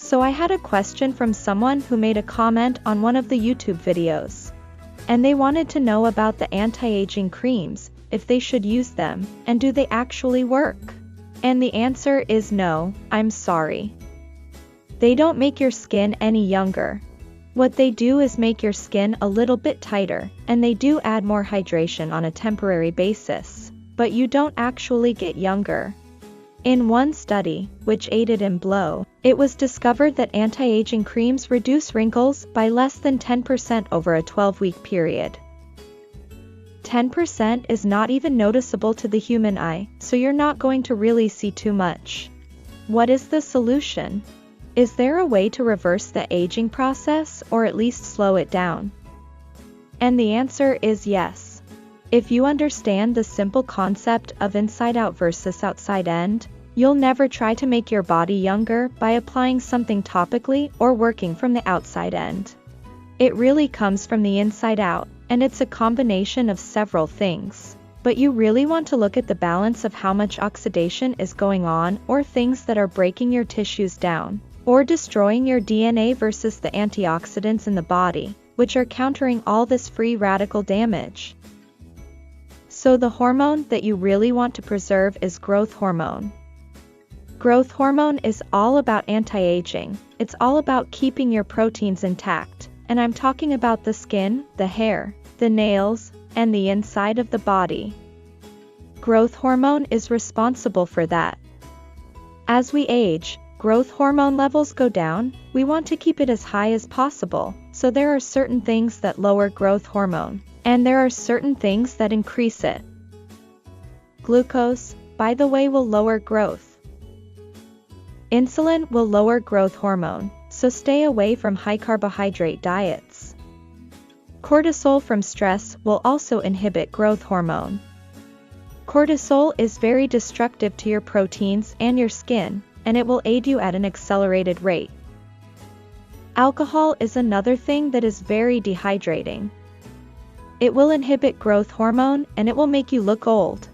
So I had a question from someone who made a comment on one of the YouTube videos. And they wanted to know about the anti-aging creams, if they should use them, and do they actually work? And the answer is no, I'm sorry. They don't make your skin any younger. What they do is make your skin a little bit tighter, and they do add more hydration on a temporary basis, but you don't actually get younger. In one study, which aided Emblow, it was discovered that anti-aging creams reduce wrinkles by less than 10% over a 12-week period. 10% is not even noticeable to the human eye, so you're not going to really see too much. What is the solution? Is there a way to reverse the aging process, or at least slow it down? And the answer is yes. If you understand the simple concept of inside out versus outside in, you'll never try to make your body younger by applying something topically or working from the outside in. It really comes from the inside out, and it's a combination of several things. But you really want to look at the balance of how much oxidation is going on, or things that are breaking your tissues down, or destroying your DNA versus the antioxidants in the body, which are countering all this free radical damage. So the hormone that you really want to preserve is growth hormone. Growth hormone is all about anti-aging. It's all about keeping your proteins intact, and I'm talking about the skin, the hair, the nails, and the inside of the body. Growth hormone is responsible for that. As we age, growth hormone levels go down. We want to keep it as high as possible, so there are certain things that lower growth hormone, and there are certain things that increase it. Glucose, by the way, will lower growth. Insulin will lower growth hormone, so stay away from high carbohydrate diets. Cortisol from stress will also inhibit growth hormone. Cortisol is very destructive to your proteins and your skin, and it will aid you at an accelerated rate. Alcohol is another thing that is very dehydrating. It will inhibit growth hormone, and it will make you look old.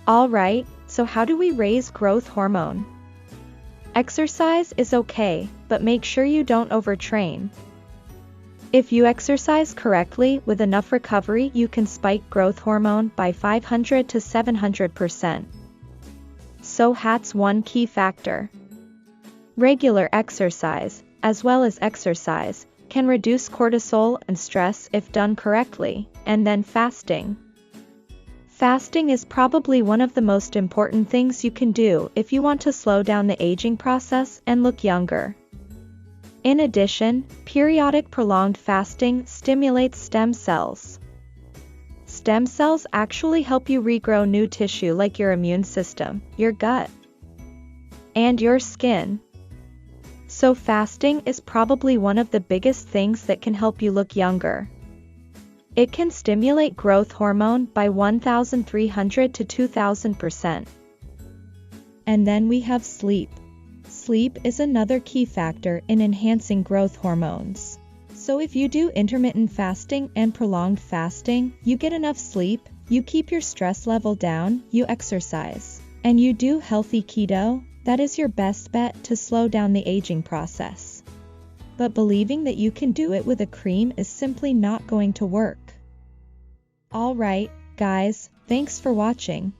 Alright, so how do we raise growth hormone? Exercise is okay, but make sure you don't overtrain. If you exercise correctly with enough recovery, you can spike growth hormone by 500 to 700%. So that's one key factor. Regular exercise, as well as exercise, can reduce cortisol and stress if done correctly, and then fasting. Fasting is probably one of the most important things you can do if you want to slow down the aging process and look younger. In addition, periodic prolonged fasting stimulates stem cells. Stem cells actually help you regrow new tissue like your immune system, your gut, and your skin. So fasting is probably one of the biggest things that can help you look younger. It can stimulate growth hormone by 1,300 to 2,000%. And then we have sleep. Sleep is another key factor in enhancing growth hormones. So if you do intermittent fasting and prolonged fasting, you get enough sleep, you keep your stress level down, you exercise, and you do healthy keto, that is your best bet to slow down the aging process. But believing that you can do it with a cream is simply not going to work. Alright, guys, thanks for watching.